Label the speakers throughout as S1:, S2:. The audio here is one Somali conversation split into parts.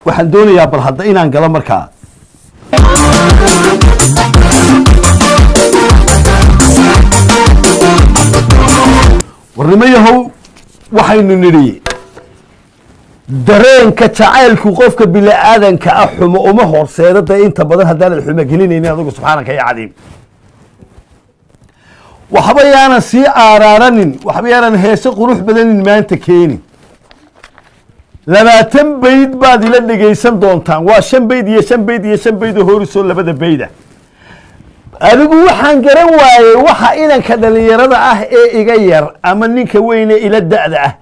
S1: waxaan doonayaa bal hadda inaan galo markaa warnimayahow waxaynu nidhi dareenka jacaylku qofka bini'aadanka ah xumo uma horseedada inta badan haddaanan xumo gelinaynin adigu subxaanaka ya cadiim waxba yaanan sii aaraaranin waxba yaanan heese qurux badanin maanta keenin 20 bayd baad ila dhegaysan doontaan waa 5 bayd iyo 5 bayd iyo 5 bayd oo horisoo labada bayda adigu waxaan garan waayay waxa inanka dhalinyarada ah ee iga yar ama ninka weyne ila da'da ah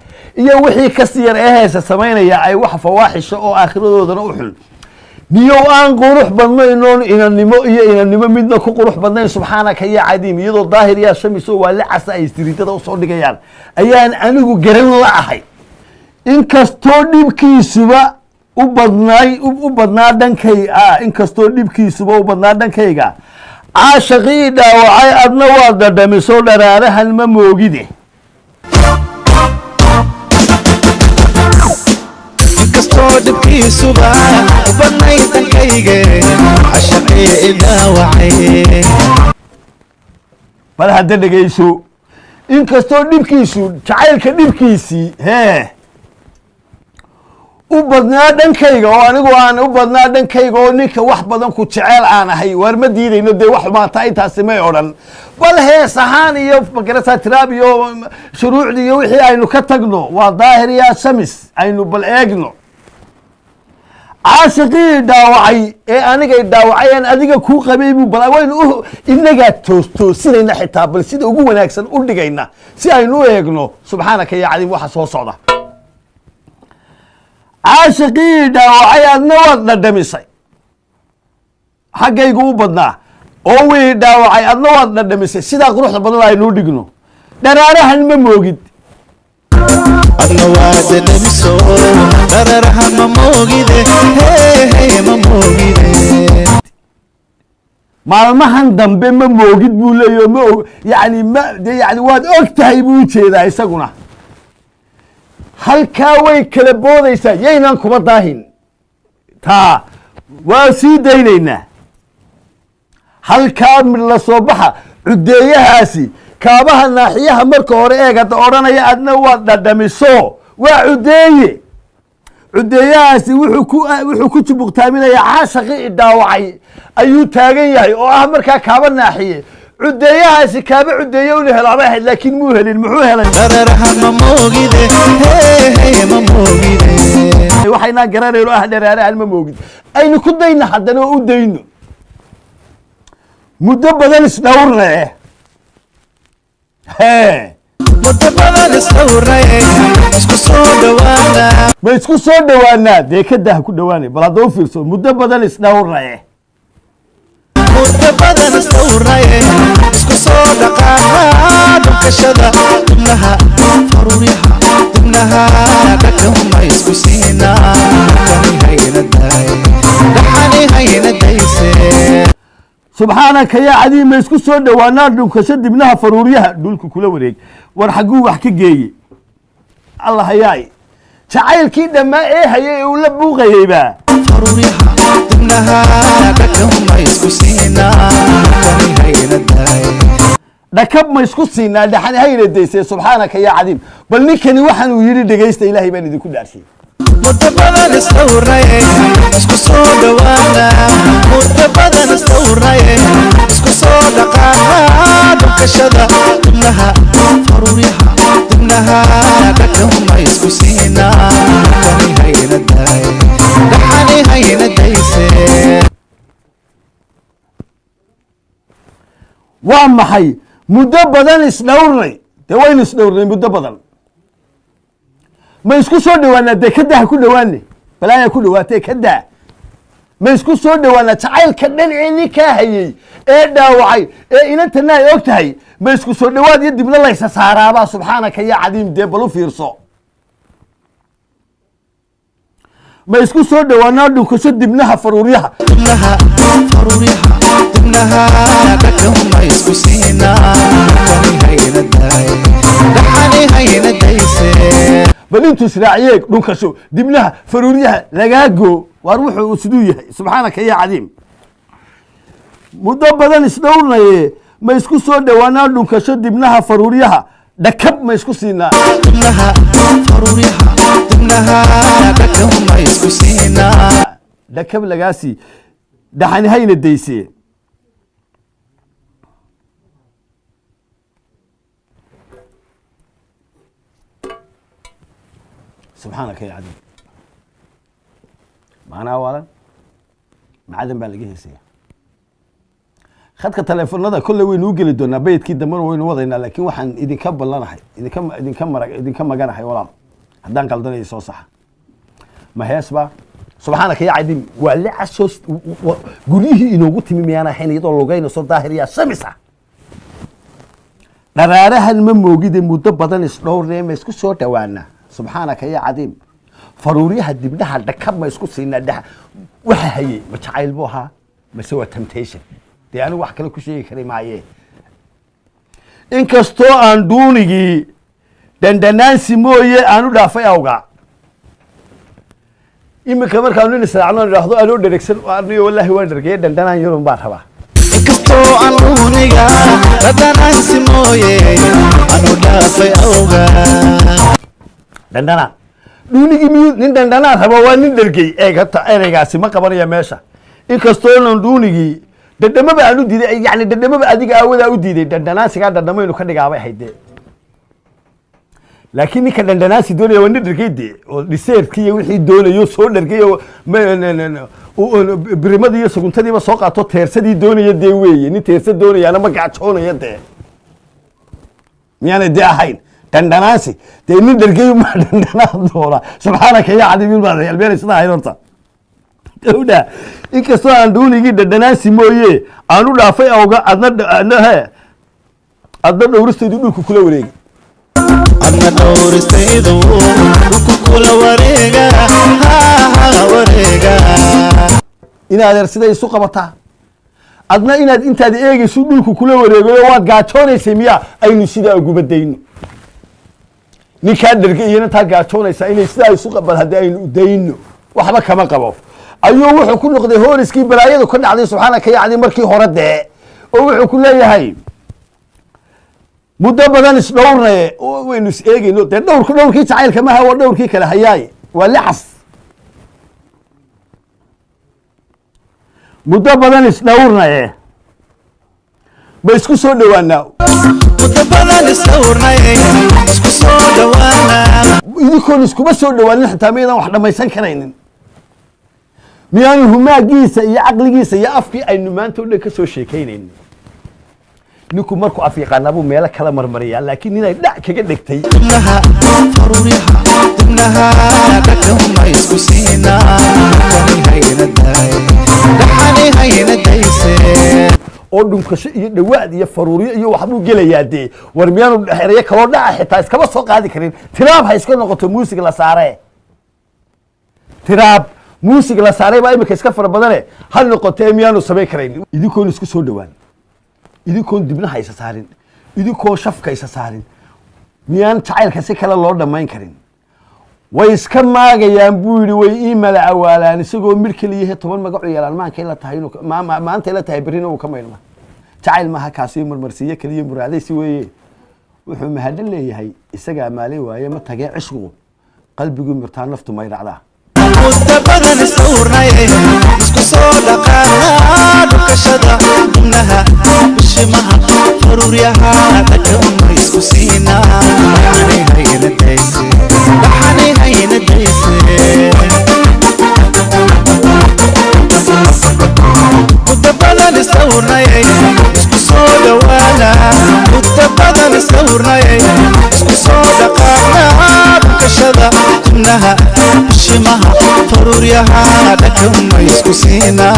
S1: iyo wixii ka sii yar ee heesa sameynaya ay wax fawaaxisho oo aakhiradooda u xul niyo aan qurux badnaynoon inanimo midna ku qurux badnayn subxaanaka ya cadiim iyadoo daahir ya shamiso waa la casa ay istiriidada u soo dhigayaan ayaan anigu garan la ahay inkastoo dhibkiisuba u badnaa dhankayga caashaqii dhaawacay adna waa dhadhamiso dharaarahan ma moogide
S2: inkastoo dhibkiisuba u badnay dhankayga caashaqii dhaawacay
S1: bal hadda dhegayso inkastoo dhibkiisu jacaylka dhibkiisii hee u badnaa dhankayga oo anigu aan u badnaa dhankayga oo ninka wax badan ku jecel aan ahay waar ma diidayno dee wax maanta intaasi may odhan bal hees ahaan iyo magarasa tiraab iyo shuruucdii iyo wixii aynu ka tagno waa daahir yaa shamis aynu bal eegno caashiqii dhaawacay ee anigay dhaawacayaan adiga kuu qabay buu bal waynu inagaa toosinayna xitaa bal sida ugu wanaagsan u dhigayna si aynu u eegno subxaanaka ya cadiim waxa soo socda caashiqii dhaawacay adna waad dhadhamisay xaggaygu u badnaa oo wii dhaawacay adna waad dhadhamisay sidaa quruxda badan aynuu dhigno dharaarahan ma moogid
S2: adna waad dhadhamiso dharaarahan ma moogide ma moogide
S1: maalmahan dambe ma moogid buu leeyahy yani waad og tahay buu ujeedaa isaguna halkaa way kala boodaysaa yaynan kuma daahin taa waa sii daynaynaa halkaa mid la soo baxa cudeeyahaasi kaabaha naaxiyaha marka hore eegada odhanaya adna waad dhadhamiso waa cudeeye cudeeyahaasi wuxuu ku jubuqtaaminayaa caashaqii dhaawacay ayuu taagan yahay oo ah markaa kaaba naaxiye cudeeyahaasi kaaba cudeeye una helaaba ahayd laakiin muu helin muxuu helay
S2: dharaarahan ma moogide ma moogide
S1: waxaynaan garanayno ah dharaarahan ma moogid aynu ku dayna haddana oo u dayno muddo badan isdhowrnae
S2: muddo badan isdhowrnae isku soo dhawaana
S1: ma isku soo dhawaanaa dee kadaa ku dhawaanay bal hadda u fiirso muddo badan isdhowrnae
S2: muddo badan isdhowrnae isku soo dhaqaana dhunkashada dibnaha faruuryaha dibnaha dhakahuma isku siinaa dhaxani hayna dayse
S1: subxaanaka yaa cadiim ma isku soo dhawaanaa dhunkasho dibnaha faruuryaha dhulka kula wareeg war xagguu wax ka geeye allah hayaay jacaylkii dhammaa ee hayay ee uu la buuqayeyba
S2: faruuryaha dibnaha dhakahuma isku siinaa
S1: dhakab ma isku siinaa dhaxani hayna daysee subxaanaka yaa cadiim bal ninkani waxaan uu yidhi dhegaysta ilaahay baan idinku dhaarshiyey
S2: muddo badan isdhowrnae isku soo dhawaana muddo badan isdhowrnae isku soo dhaqaana dhunkashada dibnaha faruuryaha dibnaha dhakahuma isku siinaa dhaxani hayna dayse
S1: waa maxay muddo badan isdhowrnay dee waynu isdhowrnay muddo badan ma isku soo dhawaanaa dee kadaa ku dhawaane balaayaa ku dhawaatee kadaa ma isku soo dhawaanaa jacaylka dhan ee ninkaa hayey ee dhaawacay ee inantana ay og tahay ma isku soo dhawaad iyo dibna laysa saaraabaa subxaanaka ya cadiim dee bal u fiirso ma isku soo dhawaanaa dhunkasho dibnaha faruuryaha
S2: dibnaha faruuryaha dibnaha dhakahuma isku siinaa dhaxani hayna dayse
S1: bal intuu israaciyeeg dhunkasho dibnaha faruuryaha lagaago وأروح وسدويه سبحانك يا عظيم مدبدا إسدورنا ما يسكو سودا وانا دونك شد ابنها فروريها دكب ما يسكو سينا
S2: ابنها فروريها ابنها دكب ما يسكو سينا
S1: دكب لقاسي دحاني هاي الديسي سبحانك يا عظيم معنا أولا معدن بالجيه سيا خدك التليفون هذا كله وين وجل دونا بيت كده مر وين وضعنا لكن وحن إذا كبر لنا حي إذا كم جانا حي ولا هدان قلدنا يسوع صح ما هي أسباب سبحانك يا عظيم ولا عسوس قوليه إنه قلت مي أنا حين يطلع لقينا صوت ظاهر يا سمسة نرارها الموجود مدبدا نسنور نيم يسكت صوت وانا سبحانك يا عظيم فروريها دبنها دكب ما يسكت سينا ده وحهي متعايل بوها مسوى تمتيشن دي أنا واحد كله كشيء كريم معي إن كستو أندونيجي دندنانسي مويه أنو دافع أوجع إما كمان كانوا نسرعنا نراهدو ألو دركسن وأرني والله هو دركيه دندنان يوم بارها
S2: إن كستو أندونيجا دندنانسي مويه أنو دافع أوجع
S1: دندنا دونيجي ميو دندنا هبا وانين دركي كتا إرجعسي ما كبر يا ماشا إن كستو أندونيجي دندما بأنو دي يعني دندما بأديك أول أو دي دندنا سكان دندما إنه كده جاوا حيد لكن كان دندنا سيدوني وانين دركي دي ولسير كي وحي دوني يوصل دركي ما بريمة دي سكون تدي ما سوق عطو ترسة دي دوني يدي وي ني ترسة دوني أنا ما قاعد يدي يعني دي أحين دندناسي تاني درجي ما دندنا دورا سبحانك يا عدي من بعد البير يصنع هيرتا تودا إنك سواء دوني جد دندناسي مويه أنو دافع أوجا أدنى دورست يدور كل وريج
S2: أدنى دورست يدور كل وريج ها وريج
S1: إن هذا رسالة يسوق بطا أدنى إن أنت هذا إيج يسودور كل وريج واد قاتوني سميا أي نسيدا أجوب الدين ninkaan dhargay iyana taa gaajoonaysa inay sidaa isu qabal haddii aynu dayno waxba kama qabo ayuu wuxuu ku noqday hooriskii balaayadu ka dhacday subxaanaka ya cadiim markii hore dee oo wuxuu ku leeyahay muddo badan isdhowrnaye waynu is eegayno dee dhowrkii jacaylka maaha waa dhowrkii kale hayaaye waa lixas muddo badan isdhowrnaye ma isku soo dhowaanaa
S2: متبادل الثورة اسكو دوانا
S1: يدكون اسكو بس دوانا حتى ميدا واحدة ما يسان كرينين ميان هما جيسا يا عقل جيسا يا أفكي أي نمان تقول لك سو شيكينين نكو مركو أفيقا نابو ميلا كلا مرمريا لكن هنا لا كجد لك تي
S2: ابنها فروريها ابنها دكهم ما يسكو سينا دحاني هين الدايسين
S1: oo dhunkasho iyo dhawaad iyo faruuriyo iyo waxbuu gelayaa dee war miyaanu xereeye kaloo dhaca xitaa iskama soo qaadi karin tiraab ha iska noqoto muusig la saaree tiraab muusig la saaree baa imika iska fara badane ha noqotee miyaanu samayn karayn idinkoon isku soo dhowaan idinkoon dibnaha isa saarin idinkoo shafka isa saarin miyaan jacaylka si kale loo dhammayn karin way iska maagayaan buu yidhi way ii malacawaalaan isagoo mir keliyahe 10 magac u yeelaan maankay la tahay maanta la tahay berrina uu ka maydhma jacayl maaha kaasi marmarsiiye keliya muraadaysi weeye wuxuu mahadin leeyahay isagaa maalay waaye ma tagee cishqigu qalbigu mirtaa naftu may dhacdaa
S2: متبادل الثورة اسكو دقانا دكشدا ابنها بشمها فروريها دكهم ما يسكو سينا دحاني هين الدايسين دحاني هين الدايسين متبادل الثورة اسكو دوانا متبادل الثورة اسكو دقانا دكشدا ابنها بشمها فروريها دكهم ما يسكو سينا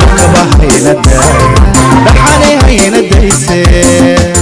S2: دكبها هين الدايسين دحاني هين الدايسين